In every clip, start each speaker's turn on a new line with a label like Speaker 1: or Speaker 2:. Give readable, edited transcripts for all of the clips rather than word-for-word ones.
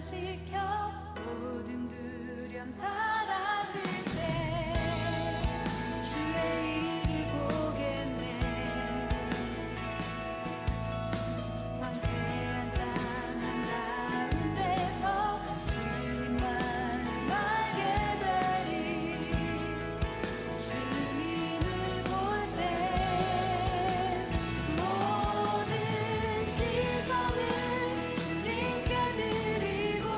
Speaker 1: 변화시켜 모든 두려움 사라질 때 주의 일을 보겠네. 황폐한 땅 한가운데서 주님만을 알게 되리. 주님을 볼 때 모든 시선을 주님께 드리고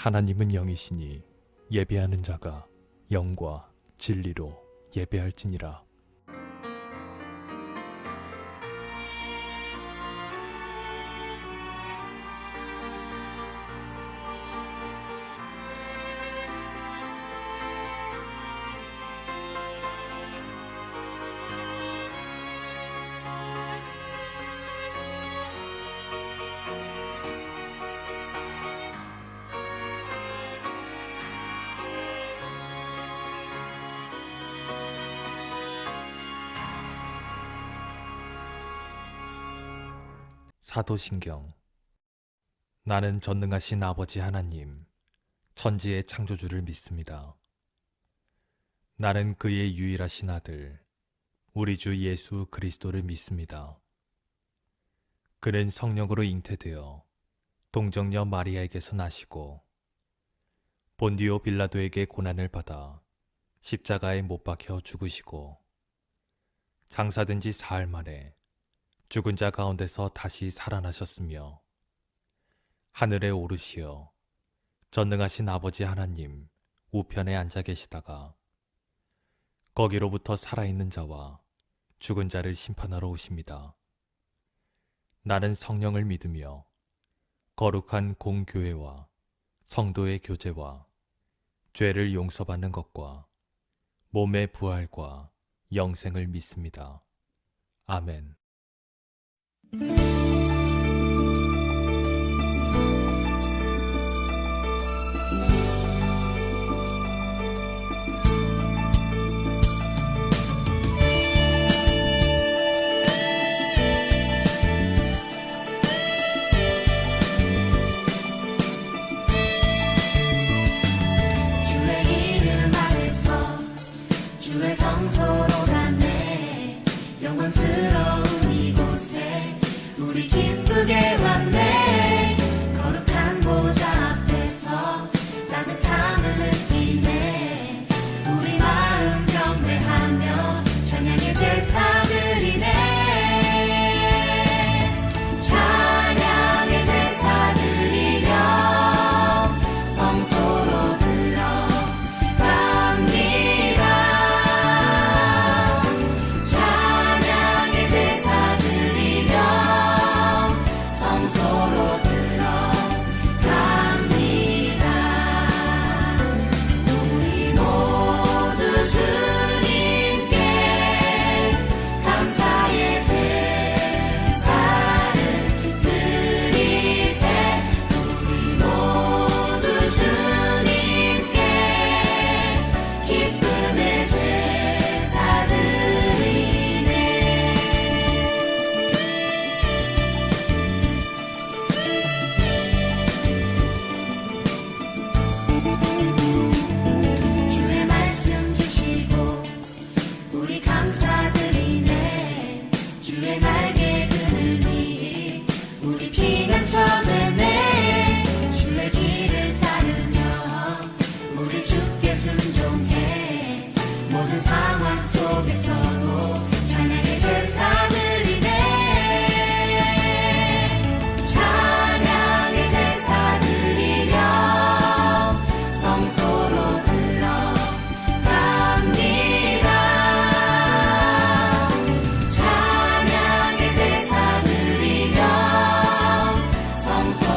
Speaker 2: 하나님은 영이시니 예배하는 자가 영과 진리로 예배할지니라. 사도신경. 나는 전능하신 아버지 하나님, 천지의 창조주를 믿습니다. 나는 그의 유일하신 아들, 우리 주 예수 그리스도를 믿습니다. 그는 성령으로 잉태되어 동정녀 마리아에게서 나시고 본디오 빌라도에게 고난을 받아 십자가에 못 박혀 죽으시고 장사된 지 사흘 만에 죽은 자 가운데서 다시 살아나셨으며 하늘에 오르시어 전능하신 아버지 하나님 우편에 앉아 계시다가 거기로부터 살아있는 자와 죽은 자를 심판하러 오십니다. 나는 성령을 믿으며 거룩한 공교회와 성도의 교제와 죄를 용서받는 것과 몸의 부활과 영생을 믿습니다. 아멘.
Speaker 1: 주의 이름 안에서 주의 성소로 가네. 영광스러운 이곳에 우리 기쁘게 왔네. 거룩한 보좌 앞에서 따뜻함을 느끼네. 우리 마음 경배하며 찬양의 제사 드리네. 찬양의 제사 드리며 성소로 들어갑니다. 찬양의 제사 드리며 성소로 들어갑니다. 우리 모두 주님께 감사의 제사를 드리세. 우리 모두 주님께 기쁨의 제사 드리네. 주의 말씀 주시고 우리 감사드리네. 주의 날개 그늘이 우리 피난처 되네. 주의 길을 따르며 우리 주께 순종해. 모든 상황 속에서도 찬양의 제사 드리네. 찬양의 제사 드리며 성소로 들어갑니다. 찬양의 제사 드리며 성소로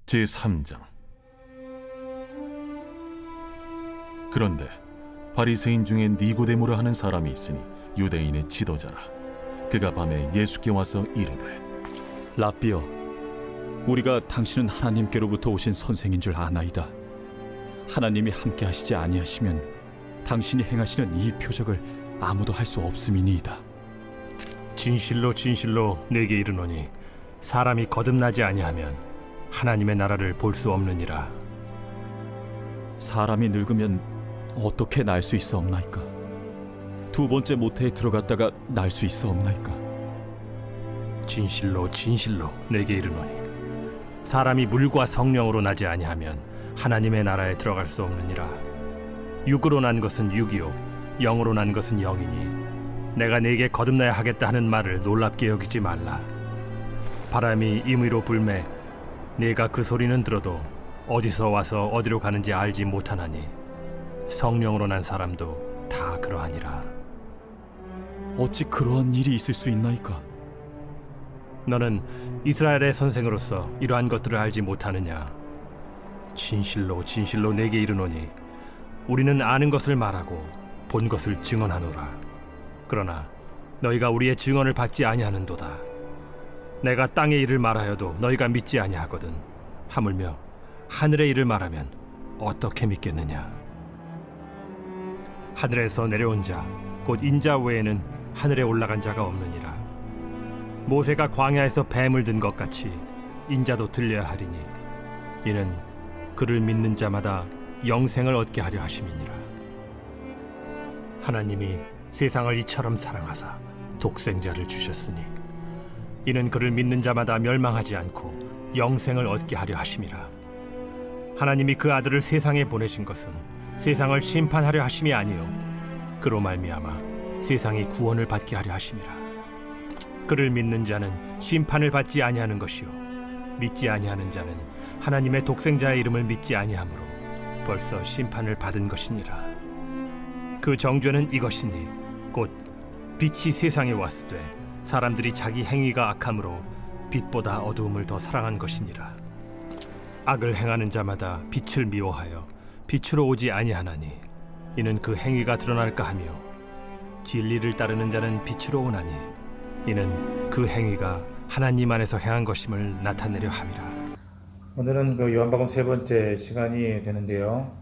Speaker 3: 제3장. 그런데 바리새인 중에 니고데모라 하는 사람이 있으니 유대인의 지도자라. 그가 밤에 예수께 와서 이르되,
Speaker 4: 라삐여, 우리가 당신은 하나님께로부터 오신 선생인 줄 아나이다. 하나님이 함께 하시지 아니하시면 당신이 행하시는 이 표적을 아무도 할 수 없음이니이다.
Speaker 5: 진실로 진실로 내게 이르노니 사람이 거듭나지 아니하면 하나님의 나라를 볼 수 없느니라.
Speaker 4: 사람이 늙으면 어떻게 날 수 있어 없나이까? 두 번째 모태에 들어갔다가 날 수 있어 없나이까?
Speaker 5: 진실로 진실로 내게 이르노니 사람이 물과 성령으로 나지 아니하면 하나님의 나라에 들어갈 수 없느니라. 육으로 난 것은 육이요 영으로 난 것은 영이니 내가 네게 거듭나야 하겠다 하는 말을 놀랍게 여기지 말라. 바람이 임의로 불매 네가 그 소리는 들어도 어디서 와서 어디로 가는지 알지 못하나니 성령으로 난 사람도 다 그러하니라.
Speaker 4: 어찌 그러한 일이 있을 수 있나이까?
Speaker 5: 너는 이스라엘의 선생으로서 이러한 것들을 알지 못하느냐? 진실로 진실로 내게 이르노니 우리는 아는 것을 말하고 본 것을 증언하노라. 그러나 너희가 우리의 증언을 받지 아니하는도다. 내가 땅의 일을 말하여도 너희가 믿지 아니하거든. 하물며 하늘의 일을 말하면 어떻게 믿겠느냐? 하늘에서 내려온 자 곧 인자 외에는 하늘에 올라간 자가 없느니라. 모세가 광야에서 뱀을 든 것 같이 인자도 들려야 하리니 이는 그를 믿는 자마다 영생을 얻게 하려 하심이니라. 하나님이 세상을 이처럼 사랑하사 독생자를 주셨으니 이는 그를 믿는 자마다 멸망하지 않고 영생을 얻게 하려 하심이라. 하나님이 그 아들을 세상에 보내신 것은 세상을 심판하려 하심이 아니요 그로 말미암아 세상이 구원을 받게 하려 하심이라. 그를 믿는 자는 심판을 받지 아니하는 것이요 믿지 아니하는 자는 하나님의 독생자의 이름을 믿지 아니하므로 벌써 심판을 받은 것이니라. 그 정죄는 이것이니 곧 빛이 세상에 왔으되 사람들이 자기 행위가 악함으로 빛보다 어두움을 더 사랑한 것이니라. 악을 행하는 자마다 빛을 미워하여 빛으로 오지 아니하나니 이는 그 행위가 드러날까 하며 진리를 따르는 자는 빛으로 오나니 이는 그 행위가 하나님 안에서 행한 것임을 나타내려 함이라.
Speaker 6: 오늘은 그 요한복음 세 번째 시간이 되는데요.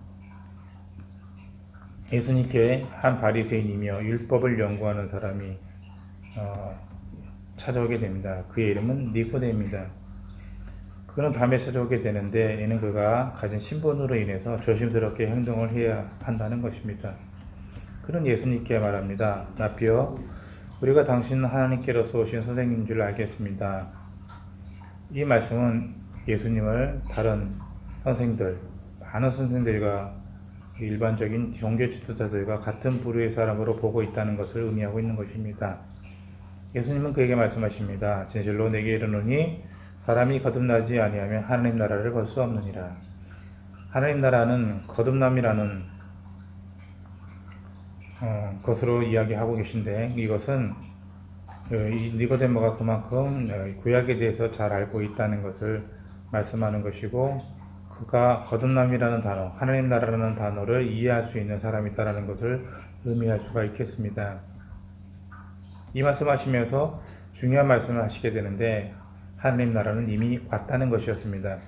Speaker 6: 예수님께 한 바리새인이며 율법을 연구하는 사람이 찾아오게 됩니다. 그의 이름은 니고데입니다. 그는 밤에 찾아오게 되는데 이는 그가 가진 신분으로 인해서 조심스럽게 행동을 해야 한다는 것입니다. 그는 예수님께 말합니다. 라삐여, 우리가 당신은 하나님께로서 오신 선생님인 줄 알겠습니다. 이 말씀은 예수님을 다른 선생들, 많은 선생들과 일반적인 종교 지도자들과 같은 부류의 사람으로 보고 있다는 것을 의미하고 있는 것입니다. 예수님은 그에게 말씀하십니다. 진실로 내게 이르노니 사람이 거듭나지 아니하면 하나님 나라를 볼 수 없느니라. 하나님 나라는 거듭남이라는 것으로 이야기하고 계신데 이것은 니고데모가 그만큼 구약에 대해서 잘 알고 있다는 것을 말씀하는 것이고 그가 거듭남이라는 단어, 하나님 나라라는 단어를 이해할 수 있는 사람이다라는 것을 의미할 수가 있겠습니다. 이 말씀하시면서 중요한 말씀을 하시게 되는데 하나님 나라는 이미 왔다는 것이었습니다.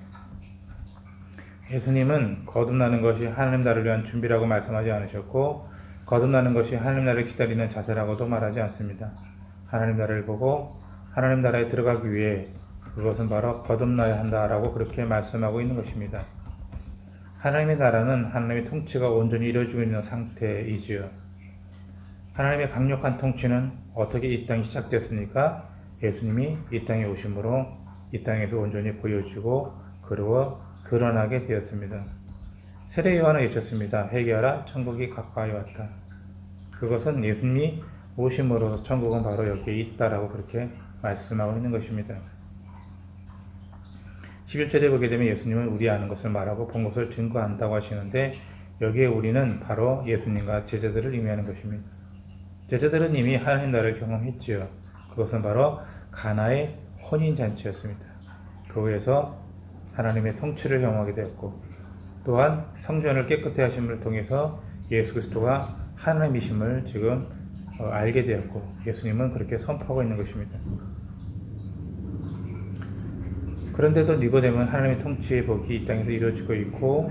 Speaker 6: 예수님은 거듭나는 것이 하나님 나라를 위한 준비라고 말씀하지 않으셨고 거듭나는 것이 하나님 나라를 기다리는 자세라고도 말하지 않습니다. 하나님 나라를 보고 하나님 나라에 들어가기 위해 그것은 바로 거듭나야 한다라고 그렇게 말씀하고 있는 것입니다. 하나님의 나라는 하나님의 통치가 온전히 이루어지고 있는 상태이지요. 하나님의 강력한 통치는 어떻게 이 땅이 시작됐습니까? 예수님이 이 땅에 오심으로 이 땅에서 온전히 보여지고 그리고 드러나게 되었습니다. 세례 요한은 외쳤습니다. 회개하라, 천국이 가까이 왔다. 그것은 예수님이 오심으로써 천국은 바로 여기에 있다라고 그렇게 말씀하고 있는 것입니다. 11절에 보게 되면 예수님은 우리 아는 것을 말하고 본 것을 증거한다고 하시는데 여기에 우리는 바로 예수님과 제자들을 의미하는 것입니다. 제자들은 이미 하나님 나라를 경험했지요. 그것은 바로 가나의 혼인잔치였습니다. 교회에서 하나님의 통치를 경험하게 되었고, 또한 성전을 깨끗해 하심을 통해서 예수 그리스도가 하나님이심을 지금 알게 되었고, 예수님은 그렇게 선포하고 있는 것입니다. 그런데도 니고데모는 하나님의 통치의 복이 이 땅에서 이루어지고 있고,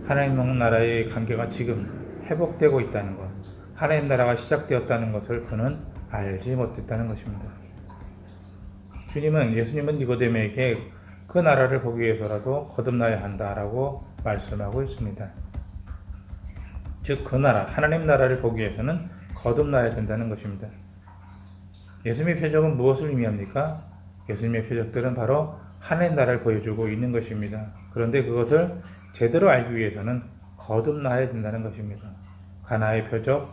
Speaker 6: 하나님 나라의 관계가 지금 회복되고 있다는 것, 하나님 나라가 시작되었다는 것을 그는 알지 못했다는 것입니다. 예수님은 니고데모에게 그 나라를 보기 위해서라도 거듭나야 한다라고 말씀하고 있습니다. 즉, 그 나라, 하나님 나라를 보기 위해서는 거듭나야 된다는 것입니다. 예수님의 표적은 무엇을 의미합니까? 예수님의 표적들은 바로 하나님 나라를 보여주고 있는 것입니다. 그런데 그것을 제대로 알기 위해서는 거듭나야 된다는 것입니다. 가나의 표적,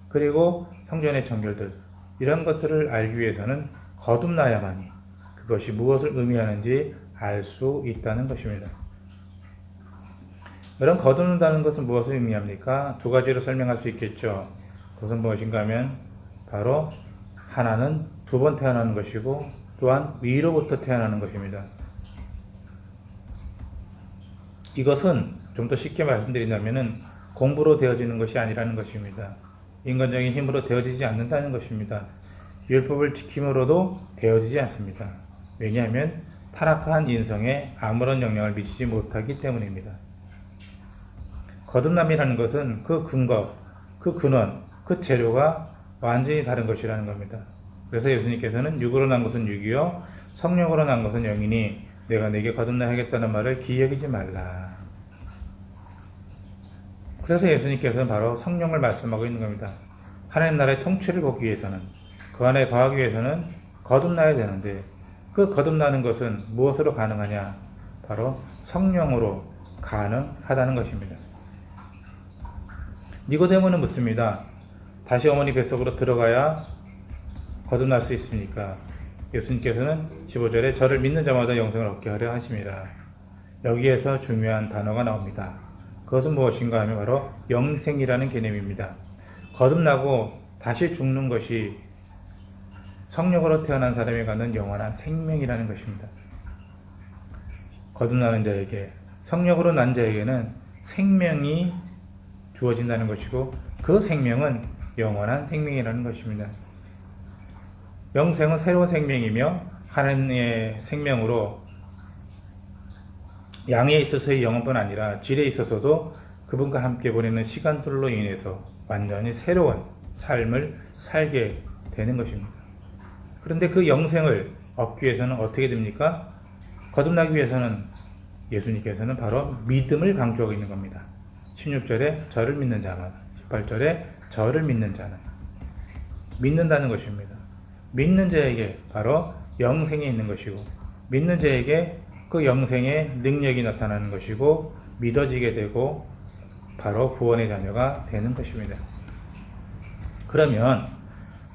Speaker 6: 그리고 성전의 정결들, 이런 것들을 알기 위해서는 거듭나야만이 그것이 무엇을 의미하는지 알 수 있다는 것입니다. 여러분, 거듭난다는 것은 무엇을 의미합니까? 두 가지로 설명할 수 있겠죠. 그것은 무엇인가 하면 바로 하나는 두 번 태어나는 것이고, 또한 위로부터 태어나는 것입니다. 이것은 좀 더 쉽게 말씀드린다면 공부로 되어지는 것이 아니라는 것입니다. 인간적인 힘으로 되어지지 않는다는 것입니다. 율법을 지킴으로도 되어지지 않습니다. 왜냐하면 타락한 인성에 아무런 영향을 미치지 못하기 때문입니다. 거듭남이라는 것은 그 근거, 그 근원, 그 재료가 완전히 다른 것이라는 겁니다. 그래서 예수님께서는 육으로 난 것은 육이요 성령으로 난 것은 영이니 내가 네게 거듭나야 하겠다는 말을 기억이지 말라. 그래서 예수님께서는 바로 성령을 말씀하고 있는 겁니다. 하나님 나라의 통치를 보기 위해서는, 그 안에 거하기 위해서는 거듭나야 되는데, 그 거듭나는 것은 무엇으로 가능하냐? 바로 성령으로 가능하다는 것입니다. 니고데모는 묻습니다. 다시 어머니 뱃속으로 들어가야 거듭날 수 있습니까? 예수님께서는 15절에 저를 믿는 자마다 영생을 얻게 하려 하심이라. 여기에서 중요한 단어가 나옵니다. 그것은 무엇인가 하면 바로 영생이라는 개념입니다. 거듭나고 다시 죽는 것이 성령으로 태어난 사람이 갖는 영원한 생명이라는 것입니다. 거듭나는 자에게, 성령으로 난 자에게는 생명이 주어진다는 것이고, 그 생명은 영원한 생명이라는 것입니다. 영생은 새로운 생명이며 하나님의 생명으로 양에 있어서의 영혼뿐 아니라 질에 있어서도 그분과 함께 보내는 시간들로 인해서 완전히 새로운 삶을 살게 되는 것입니다. 그런데 그 영생을 얻기 위해서는 어떻게 됩니까? 거듭나기 위해서는 예수님께서는 바로 믿음을 강조하고 있는 겁니다. 16절에 저를 믿는 자마다, 18절에 저를 믿는 자는, 믿는다는 것입니다. 믿는 자에게 바로 영생이 있는 것이고, 믿는 자에게 그 영생의 능력이 나타나는 것이고, 믿어지게 되고 바로 구원의 자녀가 되는 것입니다. 그러면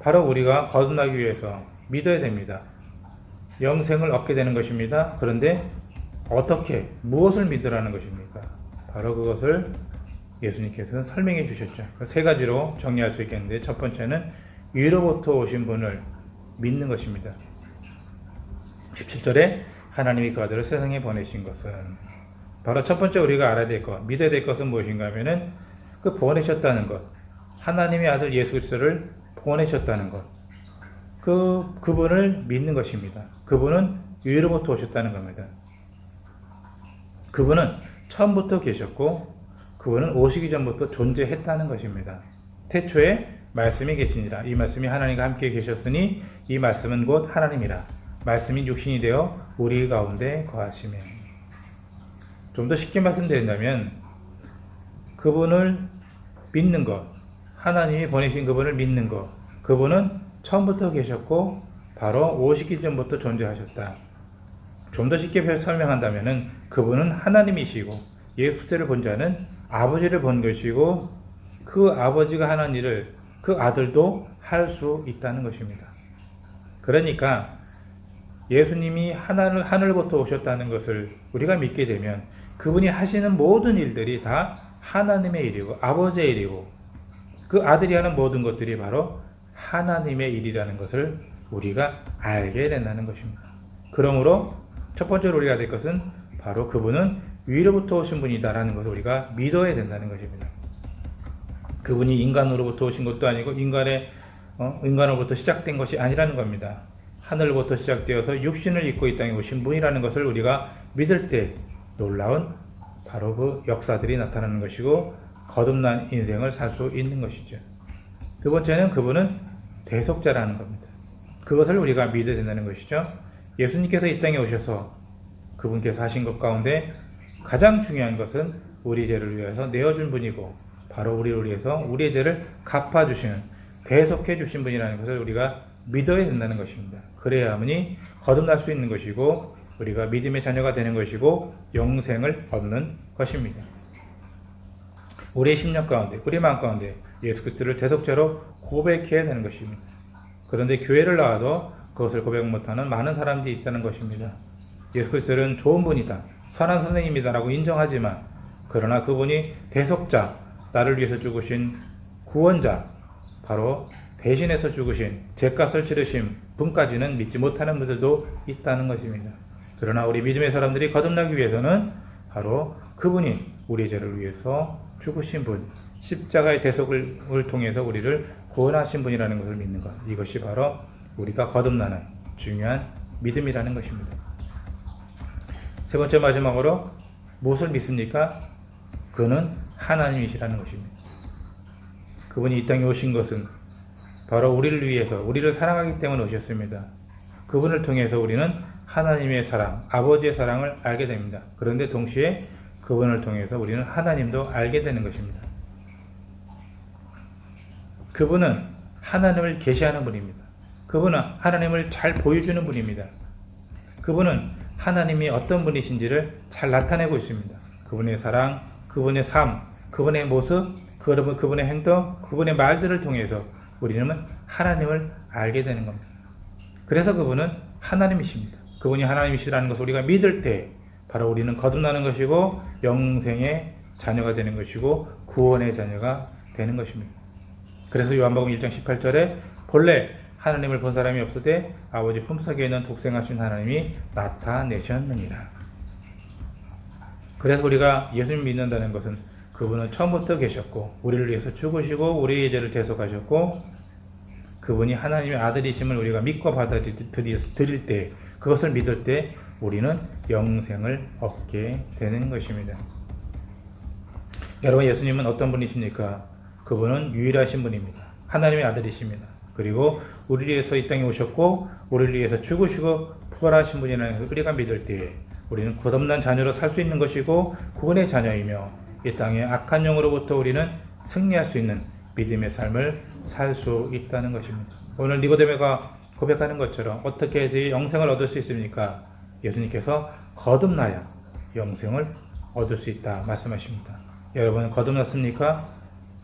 Speaker 6: 바로 우리가 거듭나기 위해서 믿어야 됩니다. 영생을 얻게 되는 것입니다. 그런데 어떻게, 무엇을 믿으라는 것입니까? 바로 그것을 예수님께서는 설명해 주셨죠. 세 가지로 정리할 수 있겠는데, 첫 번째는 위로부터 오신 분을 믿는 것입니다. 17절에 하나님이 그 아들을 세상에 보내신 것은, 바로 첫 번째 우리가 알아야 될 것, 믿어야 될 것은 무엇인가 하면은 그 보내셨다는 것, 하나님의 아들 예수 그리스도를 보내셨다는 것, 그분을 믿는 것입니다. 그분은 위로부터 오셨다는 겁니다. 그분은 처음부터 계셨고, 그분은 오시기 전부터 존재했다는 것입니다. 태초에 말씀이 계시니라. 이 말씀이 하나님과 함께 계셨으니 이 말씀은 곧 하나님이라. 말씀이 육신이 되어 우리 가운데 거하시며. 좀 더 쉽게 말씀드린다면, 그분을 믿는 것, 하나님이 보내신 그분을 믿는 것, 그분은 처음부터 계셨고 바로 오시기 전부터 존재하셨다. 좀 더 쉽게 설명한다면 그분은 하나님이시고, 예수 그리스도를 본 자는 아버지를 본 것이고, 그 아버지가 하는 일을 그 아들도 할 수 있다는 것입니다. 그러니까 예수님이 하늘부터 오셨다는 것을 우리가 믿게 되면 그분이 하시는 모든 일들이 다 하나님의 일이고 아버지의 일이고, 그 아들이 하는 모든 것들이 바로 하나님의 일이라는 것을 우리가 알게 된다는 것입니다. 그러므로 첫 번째로 우리가 될 것은 바로 그분은 위로부터 오신 분이다라는 것을 우리가 믿어야 된다는 것입니다. 그분이 인간으로부터 오신 것도 아니고 인간으로부터 시작된 것이 아니라는 겁니다. 하늘로부터 시작되어서 육신을 입고 이 땅에 오신 분이라는 것을 우리가 믿을 때 놀라운 바로 그 역사들이 나타나는 것이고 거듭난 인생을 살 수 있는 것이죠. 두 번째는 그분은 대속자라는 겁니다. 그것을 우리가 믿어야 된다는 것이죠. 예수님께서 이 땅에 오셔서 그분께서 하신 것 가운데 가장 중요한 것은 우리 죄를 위해서 내어준 분이고 바로 우리를 위해서 우리의 죄를 갚아주시는 대속해 주신 분이라는 것을 우리가 믿어야 된다는 것입니다. 그래야만이 거듭날 수 있는 것이고 우리가 믿음의 자녀가 되는 것이고 영생을 얻는 것입니다. 우리의 심령 가운데 우리 마음 가운데 예수 그리스도를 대속자로 고백해야 되는 것입니다. 그런데 교회를 나와도 그것을 고백 못하는 많은 사람들이 있다는 것입니다. 예수 그리스도는 좋은 분이다, 선한 선생님이다라고 인정하지만 그러나 그분이 대속자, 나를 위해서 죽으신 구원자, 바로 대신해서 죽으신 죄값을 치르신 분까지는 믿지 못하는 분들도 있다는 것입니다. 그러나 우리 믿음의 사람들이 거듭나기 위해서는 바로 그분이 우리의 죄를 위해서 죽으신 분, 십자가의 대속을 통해서 우리를 구원하신 분이라는 것을 믿는 것, 이것이 바로 우리가 거듭나는 중요한 믿음이라는 것입니다. 세 번째 마지막으로 무엇을 믿습니까? 그는 하나님이시라는 것입니다. 그분이 이 땅에 오신 것은 바로 우리를 위해서, 우리를 사랑하기 때문에 오셨습니다. 그분을 통해서 우리는 하나님의 사랑, 아버지의 사랑을 알게 됩니다. 그런데 동시에 그분을 통해서 우리는 하나님도 알게 되는 것입니다. 그분은 하나님을 계시하는 분입니다. 그분은 하나님을 잘 보여주는 분입니다. 그분은 하나님이 어떤 분이신지를 잘 나타내고 있습니다. 그분의 사랑, 그분의 삶, 그분의 모습, 그분의 행동, 그분의 말들을 통해서 우리는 하나님을 알게 되는 겁니다. 그래서 그분은 하나님이십니다. 그분이 하나님이시라는 것을 우리가 믿을 때 바로 우리는 거듭나는 것이고 영생의 자녀가 되는 것이고 구원의 자녀가 되는 것입니다. 그래서 요한복음 1장 18절에 본래 하나님을 본 사람이 없으되 아버지 품속에 있는 독생하신 하나님이 나타내셨느니라. 그래서 우리가 예수님 믿는다는 것은 그분은 처음부터 계셨고 우리를 위해서 죽으시고 우리의 죄를 대속하셨고 그분이 하나님의 아들이심을 우리가 믿고 받아들일 때, 그것을 믿을 때 우리는 영생을 얻게 되는 것입니다. 여러분, 예수님은 어떤 분이십니까? 그분은 유일하신 분입니다. 하나님의 아들이십니다. 그리고 우리를 위해서 이 땅에 오셨고 우리를 위해서 죽으시고 부활하신 분이라는 것을 우리가 믿을 때 우리는 거듭난 자녀로 살 수 있는 것이고 구원의 자녀이며 이 땅의 악한 영으로부터 우리는 승리할 수 있는 믿음의 삶을 살 수 있다는 것입니다. 오늘 니고데모가 고백하는 것처럼 어떻게 해야지 영생을 얻을 수 있습니까? 예수님께서 거듭나야 영생을 얻을 수 있다 말씀하십니다. 여러분, 거듭났습니까?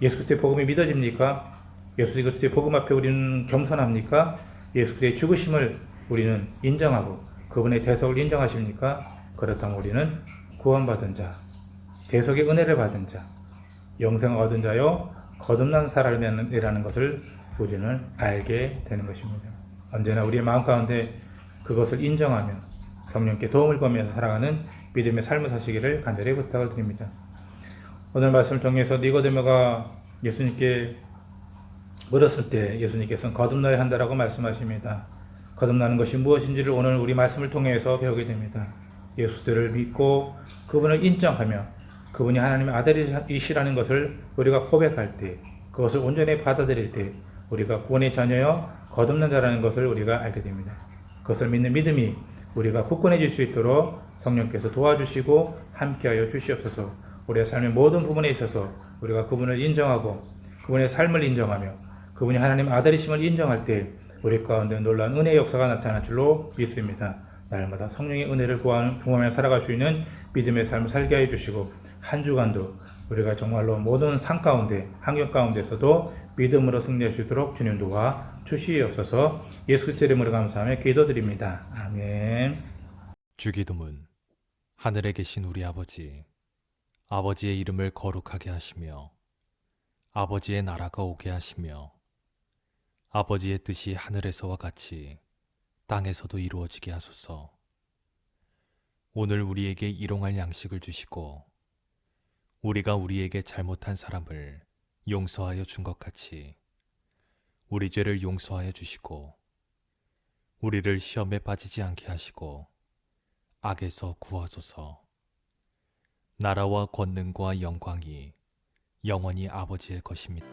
Speaker 6: 예수 그리스도의 복음이 믿어집니까? 예수 그리스도의 복음 앞에 우리는 겸손합니까? 예수 그리스도의 죽으심을 우리는 인정하고 그분의 대속을 인정하십니까? 그렇다면 우리는 구원받은 자, 대속의 은혜를 받은 자, 영생을 얻은 자요 거듭난 사람이라는 것을 우리는 알게 되는 것입니다. 언제나 우리의 마음 가운데 그것을 인정하며 성령께 도움을 구하면서 살아가는 믿음의 삶을 사시기를 간절히 부탁을 드립니다. 오늘 말씀을 통해서 니고데모가 예수님께 물었을 때 예수님께서는 거듭나야 한다라고 말씀하십니다. 거듭나는 것이 무엇인지를 오늘 우리 말씀을 통해서 배우게 됩니다. 예수들을 믿고 그분을 인정하며 그분이 하나님의 아들이시라는 것을 우리가 고백할 때, 그것을 온전히 받아들일 때 우리가 구원의 자녀여 거듭난 자라는 것을 우리가 알게 됩니다. 그것을 믿는 믿음이 우리가 굳건해질 수 있도록 성령께서 도와주시고 함께하여 주시옵소서. 우리의 삶의 모든 부분에 있어서 우리가 그분을 인정하고 그분의 삶을 인정하며 그분이 하나님의 아들이심을 인정할 때 우리 가운데 놀라운 은혜의 역사가 나타날 줄로 믿습니다. 날마다 성령의 은혜를 구하며 살아갈 수 있는 믿음의 삶을 살게 해 주시고 한 주간도 우리가 정말로 모든 상 가운데, 환경 가운데서도 믿음으로 승리할 수 있도록 주님 도와 주시옵소서. 예수 그리스도의 이름으로 감사하며 기도드립니다. 아멘.
Speaker 2: 주기도문. 하늘에 계신 우리 아버지, 아버지의 이름을 거룩하게 하시며 아버지의 나라가 오게 하시며 아버지의 뜻이 하늘에서와 같이 땅에서도 이루어지게 하소서. 오늘 우리에게 일용할 양식을 주시고 우리가 우리에게 잘못한 사람을 용서하여 준 것 같이 우리 죄를 용서하여 주시고 우리를 시험에 빠지지 않게 하시고 악에서 구하소서. 나라와 권능과 영광이 영원히 아버지의 것입니다.